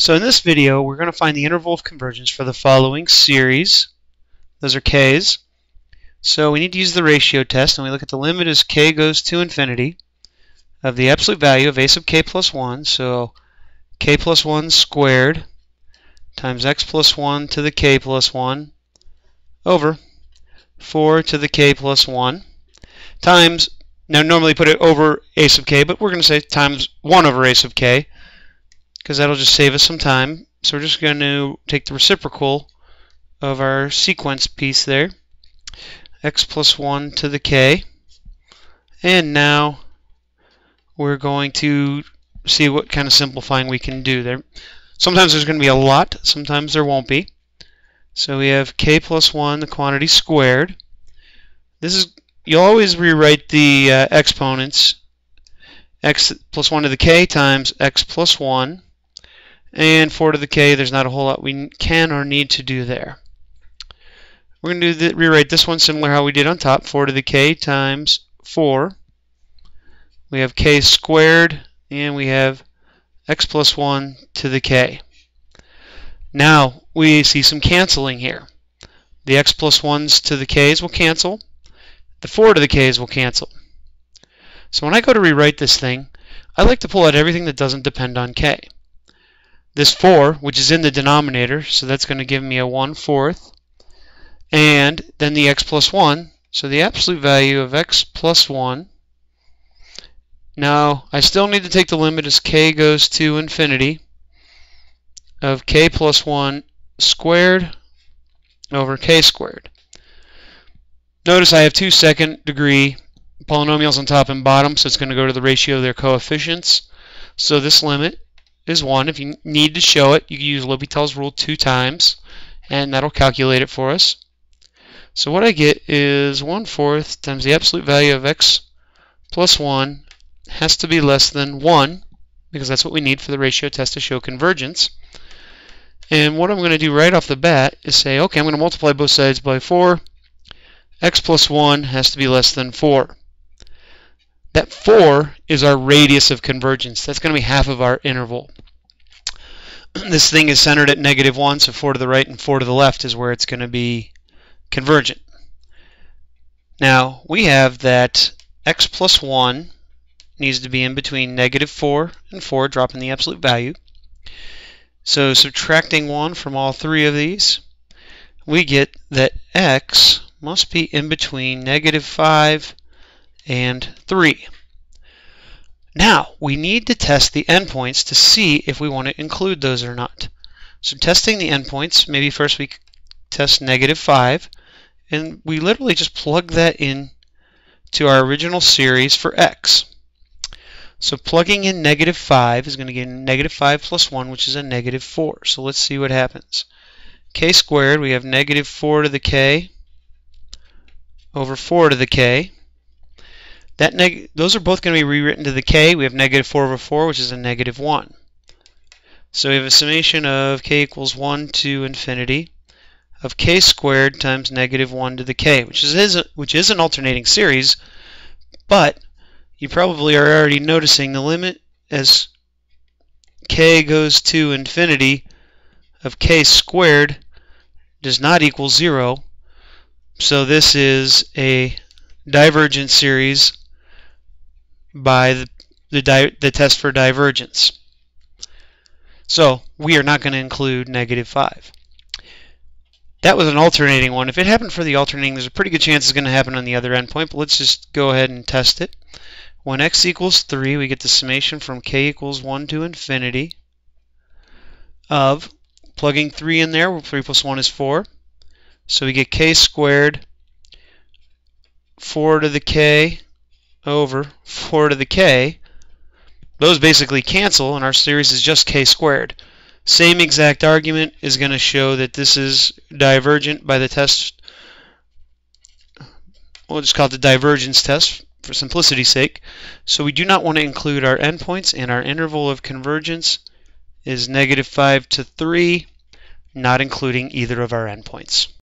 So in this video, we're going to find the interval of convergence for the following series. Those are k's. So we need to use the ratio test, and we look at the limit as k goes to infinity of the absolute value of a sub k plus 1. So k plus 1 squared times x plus 1 to the k plus 1 over 4 to the k plus 1 times, now normally put it over a sub k, but we're going to say times 1 over a sub k, because that'll just save us some time. So we're just going to take the reciprocal of our sequence piece there, x plus 1 to the k, and now we're going to see what kind of simplifying we can do there. Sometimes there's going to be a lot, sometimes there won't be. So we have k plus 1, the quantity squared. This is, you'll always rewrite the exponents, x plus 1 to the k times x plus 1, and 4 to the k. There's not a whole lot we can or need to do there. We're going to rewrite this one similar how we did on top, 4 to the k times 4. We have k squared, and we have x plus 1 to the k. Now we see some canceling here. The x plus 1s to the k's will cancel. The 4 to the k's will cancel. So when I go to rewrite this thing, I like to pull out everything that doesn't depend on k. This 4, which is in the denominator, so that's going to give me a 1/4. And then the x plus 1, so the absolute value of x plus 1. Now, I still need to take the limit as k goes to infinity of k plus 1 squared over k squared. Notice I have two second-degree polynomials on top and bottom, so it's going to go to the ratio of their coefficients. So this limit is 1. If you need to show it, you can use L'Hopital's rule 2 times, and that'll calculate it for us. So what I get is 1/4 times the absolute value of x plus 1 has to be less than 1, because that's what we need for the ratio test to show convergence. And what I'm going to do right off the bat is say, okay, I'm going to multiply both sides by 4. X plus 1 has to be less than 4. That 4 is our radius of convergence. That's going to be half of our interval. This thing is centered at -1, so 4 to the right and 4 to the left is where it's going to be convergent. Now, we have that x plus 1 needs to be in between -4 and 4, dropping the absolute value. So subtracting 1 from all three of these, we get that x must be in between -5 and 3. Now, we need to test the endpoints to see if we want to include those or not. So testing the endpoints, maybe first we test -5, and we literally just plug that in to our original series for x. So plugging in -5 is going to get -5 plus 1, which is a -4. So let's see what happens. K squared, we have -4 to the k over 4 to the k. Those are both going to be rewritten to the k. We have -4 over 4, which is a -1. So we have a summation of k equals 1 to infinity of k squared times -1 to the k, which is an alternating series, but you probably are already noticing the limit as k goes to infinity of k squared does not equal 0. So this is a divergent series by the test for divergence. So we are not going to include -5. That was an alternating one. If it happened for the alternating, there's a pretty good chance it's going to happen on the other endpoint, but let's just go ahead and test it. When x equals 3, we get the summation from k equals 1 to infinity of, plugging 3 in there, 3 plus 1 is 4. So we get k squared 4 to the k over 4 to the k. Those basically cancel, and our series is just k squared. Same exact argument is going to show that this is divergent by the test. We'll just call it the divergence test for simplicity's sake. So we do not want to include our endpoints, and our interval of convergence is -5 to 3, not including either of our endpoints.